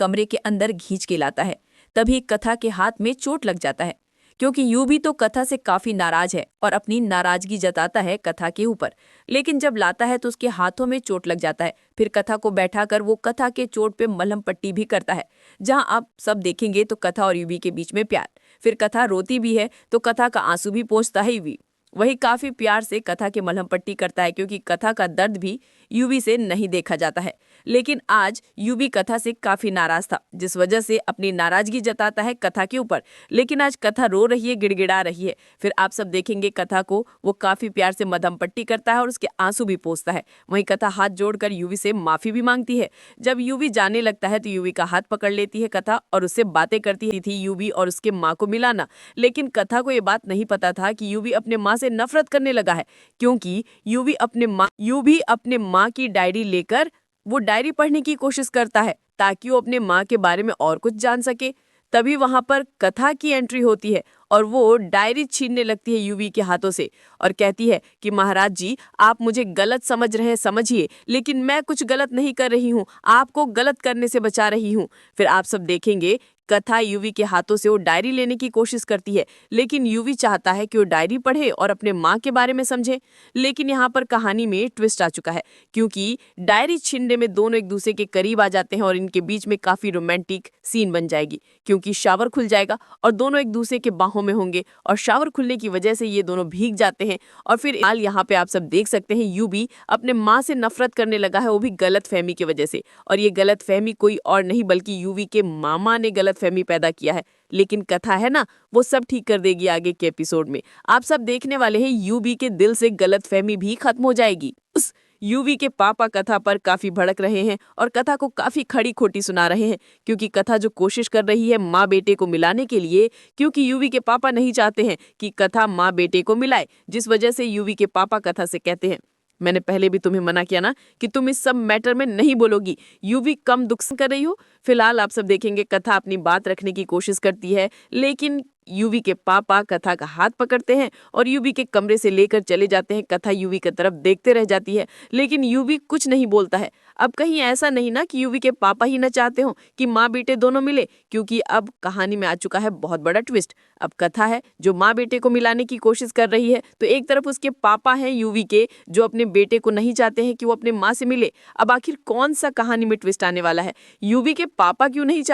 कमरे के अंदर खींच के लाता है। तभी कथा के हाथ में चोट लग जाता है, क्योंकि यूवी तो कथा से काफी नाराज है और अपनी नाराजगी जताता है कथा के ऊपर। लेकिन जब लाता है तो उसके हाथों में चोट लग जाता है। फिर कथा को बैठाकर वो कथा के चोट पे मलहम पट्टी भी करता है। जहां आप सब देखेंगे तो कथा और यूवी के बीच में प्यार। फिर कथा रोती भी है तो कथा का आंसू भी पोंछता है यूवी। वही काफी प्यार से कथा के मलहम पट्टी करता है, क्योंकि कथा का दर्द भी यूवी से नहीं देखा जाता है। लेकिन आज यूवी कथा से काफी नाराज था, जिस वजह से अपनी नाराजगी जताता है कथा के ऊपर। लेकिन आज कथा रो रही है, गिड़गिड़ा रही है। फिर आप सब देखेंगे कथा को वो काफी प्यार से मलहम पट्टी करता है और उसके आंसू भी पोंछता है। वहीं कथा हाथ जोड़कर यूवी से माफी भी मांगती है। जब यूवी जाने लगता है तो यूवी का हाथ पकड़ लेती है कथा और उससे बातें करती थी यूवी और उसके माँ को मिलाना। लेकिन कथा को ये बात नहीं पता था कि यूवी अपने माँ से नफरत करने लगा है, क्योंकि यूवी अपने माँ की डायरी लेकर वो डायरी पढ़ने की कोशिश करता है ताकि वो अपने माँ के बारे में और कुछ जान सके। तभी वहां पर कथा की एंट्री होती है और वो डायरी छीनने लगती है यूवी के हाथों से और कहती है कि महाराज जी, आप मुझे गलत समझ रहे हैं, समझिए, लेकिन मैं कुछ गलत नहीं कर रही हूँ, आपको गलत करने से बचा रही हूँ। फिर आप सब देखेंगे कथा यूवी के हाथों से वो डायरी लेने की कोशिश करती है, लेकिन यूवी चाहता है कि वो डायरी पढ़े और अपने माँ के बारे में समझे। लेकिन यहाँ पर कहानी में ट्विस्ट आ चुका है, क्योंकि डायरी छीनने में दोनों एक दूसरे के करीब आ जाते हैं और इनके बीच में काफी रोमांटिक सीन बन जाएगी, क्योंकि शावर खुल जाएगा और दोनों एक दूसरे के बाहों में होंगे और शावर खुलने की वजह से ये दोनों भीग जाते हैं। और फिर हाल यहाँ पे आप सब देख सकते हैं यूवी अपने माँ से नफरत करने लगा है, वो भी गलत फहमी की वजह से। और ये गलत फहमी कोई और नहीं बल्कि यूवी के मामा ने गलत फहमी पैदा किया है। लेकिन कथा है ना, वो सब ठीक कर देगी आगे के एपिसोड में। आप सब देखने वाले हैं यूवी के दिल से गलत फहमी भी खत्म हो जाएगी। उस यूवी के पापा कथा पर काफी भड़क रहे हैं और कथा को काफी खड़ी खोटी सुना रहे हैं, क्योंकि कथा जो कोशिश कर रही है माँ बेटे को मिलाने के लिए, क्योंकि यूवी के पापा नहीं चाहते हैं कि कथा माँ बेटे को मिलाए, जिस वजह से यूवी के पापा कथा से कहते हैं, मैंने पहले भी तुम्हें मना किया ना कि तुम इस सब मैटर में नहीं बोलोगी। यूवी कम दुख कर रही हो। फिलहाल आप सब देखेंगे कथा अपनी बात रखने की कोशिश करती है, लेकिन यूवी के पापा कथा का हाथ पकड़ते हैं और यूवी के कमरे से लेकर चले जाते हैं। कथा यूवी की तरफ देखते रह जाती है, लेकिन यूवी कुछ नहीं बोलता है। अब कहीं ऐसा नहीं ना कि यूवी के पापा ही न चाहते हो कि माँ बेटे दोनों मिले, क्योंकि अब कहानी में आ चुका है बहुत बड़ा ट्विस्ट। अब कथा है जो माँ बेटे को मिलाने की कोशिश कर रही है, तो एक तरफ उसके पापा हैं यूवी के जो अपने बेटे को नहीं चाहते हैं कि वो अपने माँ से मिले। अब आखिर कौन सा कहानी में ट्विस्ट आने वाला है? यूवी के पापा क्यों नहीं